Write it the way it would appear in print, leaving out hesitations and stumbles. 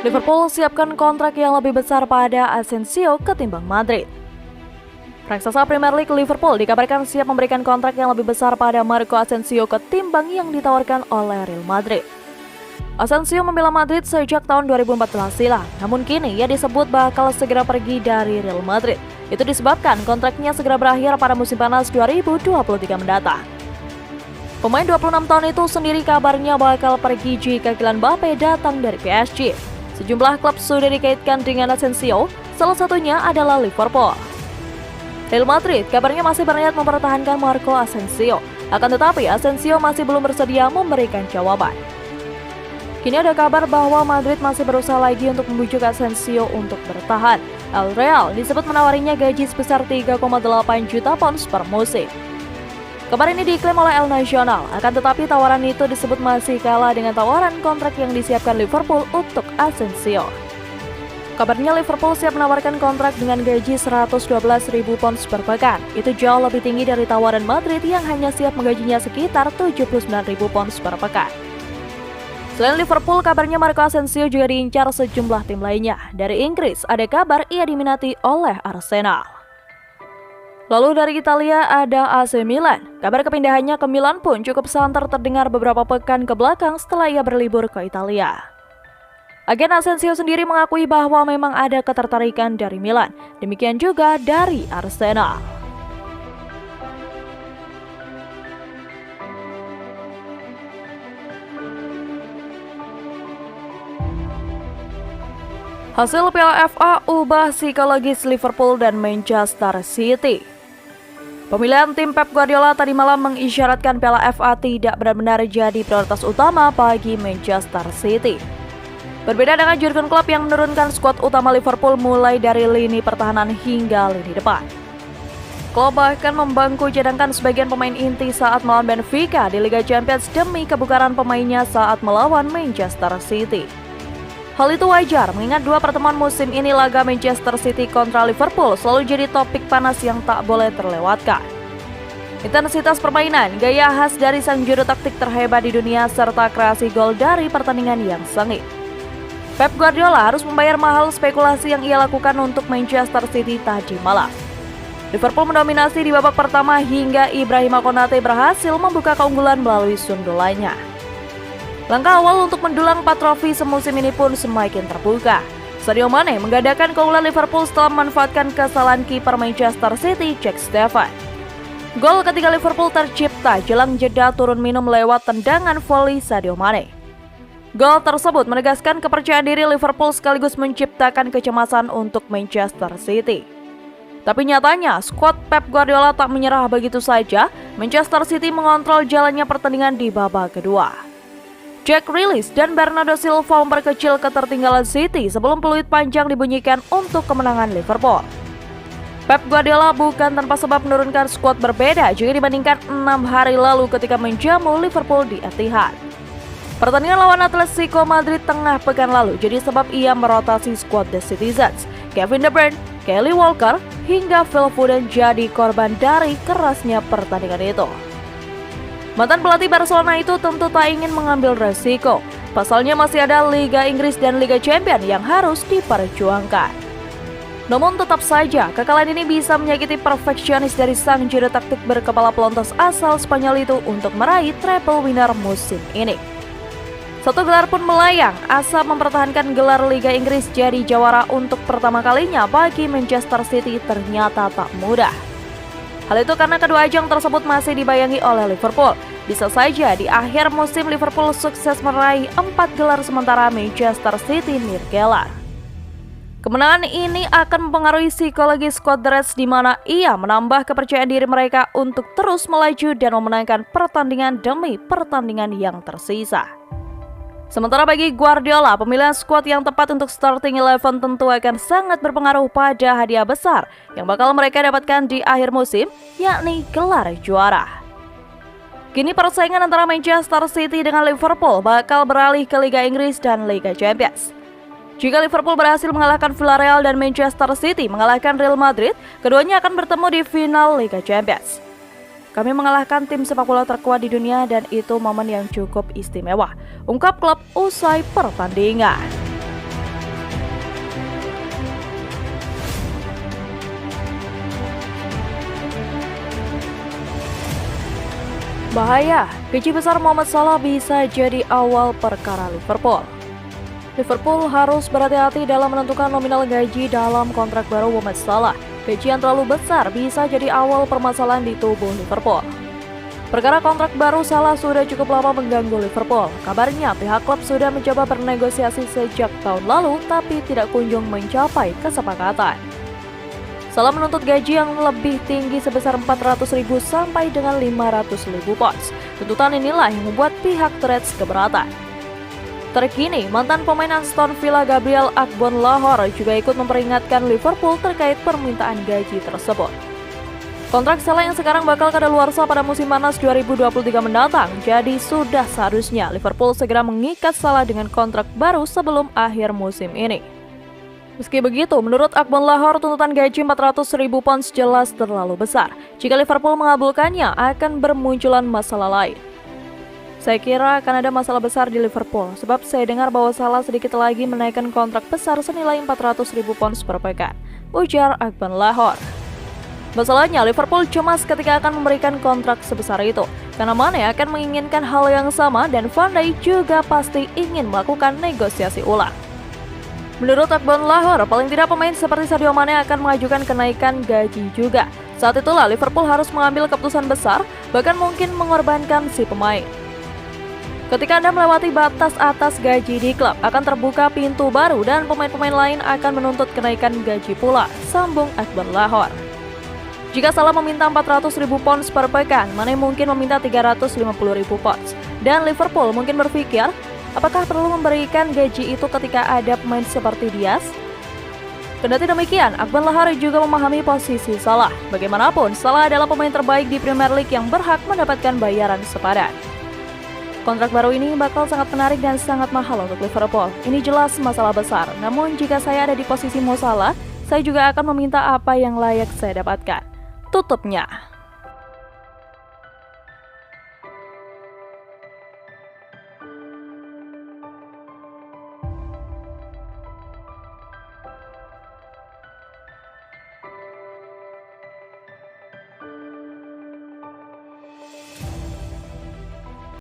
Liverpool siapkan kontrak yang lebih besar pada Asensio ketimbang Madrid. Raksasa Premier League Liverpool dikabarkan siap memberikan kontrak yang lebih besar pada Marco Asensio ketimbang yang ditawarkan oleh Real Madrid. Asensio membela Madrid sejak tahun 2014 silam, namun kini ia disebut bakal segera pergi dari Real Madrid. Itu disebabkan kontraknya segera berakhir pada musim panas 2023 mendatang. Pemain 26 tahun itu sendiri kabarnya bakal pergi jika Kylian Mbappe datang dari PSG. Sejumlah klub sudah dikaitkan dengan Asensio, salah satunya adalah Liverpool. Real Madrid kabarnya masih berniat mempertahankan Marco Asensio, akan tetapi Asensio masih belum bersedia memberikan jawaban. Kini ada kabar bahwa Madrid masih berusaha lagi untuk membujuk Asensio untuk bertahan. El Real disebut menawarinya gaji sebesar 3,8 juta pounds per musim. Kabar ini diklaim oleh El Nacional, akan tetapi tawaran itu disebut masih kalah dengan tawaran kontrak yang disiapkan Liverpool untuk Asensio. Kabarnya Liverpool siap menawarkan kontrak dengan gaji 112.000 pounds per pekan. Itu jauh lebih tinggi dari tawaran Madrid yang hanya siap menggajinya sekitar 79.000 pounds per pekan. Selain Liverpool, kabarnya Marco Asensio juga diincar sejumlah tim lainnya. Dari Inggris, ada kabar ia diminati oleh Arsenal. Lalu dari Italia ada AC Milan. Kabar kepindahannya ke Milan pun cukup santer terdengar beberapa pekan ke belakang setelah ia berlibur ke Italia. Agen Asensio sendiri mengakui bahwa memang ada ketertarikan dari Milan. Demikian juga dari Arsenal. Hasil Piala FA ubah psikologis Liverpool dan Manchester City. Pemilihan tim Pep Guardiola tadi malam mengisyaratkan Piala FA tidak benar-benar jadi prioritas utama bagi Manchester City. Berbeda dengan Jurgen Klopp yang menurunkan skuad utama Liverpool mulai dari lini pertahanan hingga lini depan. Klopp bahkan membangku cadangkan sebagian pemain inti saat melawan Benfica di Liga Champions demi kebugaran pemainnya saat melawan Manchester City. Hal itu wajar mengingat dua pertemuan musim ini laga Manchester City kontra Liverpool selalu jadi topik panas yang tak boleh terlewatkan. Intensitas permainan, gaya khas dari sang juru taktik terhebat di dunia serta kreasi gol dari pertandingan yang sengit. Pep Guardiola harus membayar mahal spekulasi yang ia lakukan untuk Manchester City tadi malam. Liverpool mendominasi di babak pertama hingga Ibrahima Konate berhasil membuka keunggulan melalui sundulannya. Langkah awal untuk mendulang 4 trofi semusim ini pun semakin terbuka. Sadio Mane menggandakan keunggulan Liverpool setelah memanfaatkan kesalahan kiper Manchester City, Jack Steffen. Gol ketiga Liverpool tercipta jelang jeda turun minum lewat tendangan voli Sadio Mane. Gol tersebut menegaskan kepercayaan diri Liverpool sekaligus menciptakan kecemasan untuk Manchester City. Tapi nyatanya, skuad Pep Guardiola tak menyerah begitu saja. Manchester City mengontrol jalannya pertandingan di babak kedua. Jack Grealish dan Bernardo Silva memperkecil ketertinggalan City sebelum peluit panjang dibunyikan untuk kemenangan Liverpool. Pep Guardiola bukan tanpa sebab menurunkan skuad berbeda jika dibandingkan 6 hari lalu ketika menjamu Liverpool di Etihad. Pertandingan lawan Atletico Madrid tengah pekan lalu jadi sebab ia merotasi skuad The Citizens. Kevin De Bruyne, Kyle Walker, hingga Phil Foden jadi korban dari kerasnya pertandingan itu. Mantan pelatih Barcelona itu tentu tak ingin mengambil resiko. Pasalnya masih ada Liga Inggris dan Liga Champions yang harus diperjuangkan. Namun tetap saja, kekalahan ini bisa menyakiti perfeksionis dari sang juru taktik berkepala pelontos asal Spanyol itu untuk meraih treble winner musim ini. Satu gelar pun melayang, asa mempertahankan gelar Liga Inggris jadi jawara untuk pertama kalinya bagi Manchester City ternyata tak mudah. Hal itu karena kedua ajang tersebut masih dibayangi oleh Liverpool. Bisa saja di akhir musim Liverpool sukses meraih 4 gelar sementara Manchester City nirgelar. Kemenangan ini akan mempengaruhi psikologi skuad The Reds di mana ia menambah kepercayaan diri mereka untuk terus melaju dan memenangkan pertandingan demi pertandingan yang tersisa. Sementara bagi Guardiola, pemilihan skuad yang tepat untuk starting 11 tentu akan sangat berpengaruh pada hadiah besar yang bakal mereka dapatkan di akhir musim, yakni gelar juara. Kini persaingan antara Manchester City dengan Liverpool bakal beralih ke Liga Inggris dan Liga Champions. Jika Liverpool berhasil mengalahkan Villarreal dan Manchester City mengalahkan Real Madrid, keduanya akan bertemu di final Liga Champions. Kami mengalahkan tim sepak bola terkuat di dunia dan itu momen yang cukup istimewa, ungkap klub usai pertandingan. Bahaya, gaji besar Mohamed Salah bisa jadi awal perkara Liverpool. Liverpool harus berhati-hati dalam menentukan nominal gaji dalam kontrak baru Mohamed Salah. Gaji yang terlalu besar bisa jadi awal permasalahan di tubuh Liverpool. Perkara kontrak baru Salah sudah cukup lama mengganggu Liverpool. Kabarnya pihak klub sudah mencoba bernegosiasi sejak tahun lalu tapi tidak kunjung mencapai kesepakatan. Salah menuntut gaji yang lebih tinggi sebesar 400.000 sampai dengan 500.000 pounds. Tuntutan inilah yang membuat pihak Reds keberatan. Terkini, mantan pemain Aston Villa Gabriel Agbonlahor juga ikut memperingatkan Liverpool terkait permintaan gaji tersebut. Kontrak Salah yang sekarang bakal kadaluarsa pada musim panas 2023 mendatang, jadi sudah seharusnya Liverpool segera mengikat Salah dengan kontrak baru sebelum akhir musim ini. Meski begitu, menurut Agbonlahor, tuntutan gaji 400.000 pounds jelas terlalu besar. Jika Liverpool mengabulkannya, akan bermunculan masalah lain. Saya kira akan ada masalah besar di Liverpool, sebab saya dengar bahwa Salah sedikit lagi menaikkan kontrak besar senilai 400.000 pounds per pekan, ujar Agbonlahor. Masalahnya, Liverpool cemas ketika akan memberikan kontrak sebesar itu, karena Mane akan menginginkan hal yang sama dan Van Dijk juga pasti ingin melakukan negosiasi ulang. Menurut Agbonlahor, paling tidak pemain seperti Sadio Mane akan mengajukan kenaikan gaji juga. Saat itulah Liverpool harus mengambil keputusan besar, bahkan mungkin mengorbankan si pemain. Ketika Anda melewati batas atas gaji di klub, akan terbuka pintu baru dan pemain-pemain lain akan menuntut kenaikan gaji pula, sambung Agbonlahor. Jika Salah meminta 400.000 pounds per pekan, Mane mungkin meminta 350.000 pounds. Dan Liverpool mungkin berpikir, apakah perlu memberikan gaji itu ketika ada pemain seperti Diaz? Kendati demikian, Agbonlahor juga memahami posisi Salah. Bagaimanapun, Salah adalah pemain terbaik di Premier League yang berhak mendapatkan bayaran sepadan. Kontrak baru ini bakal sangat menarik dan sangat mahal untuk Liverpool. Ini jelas masalah besar. Namun jika saya ada di posisi Mo Salah, saya juga akan meminta apa yang layak saya dapatkan. Tutupnya.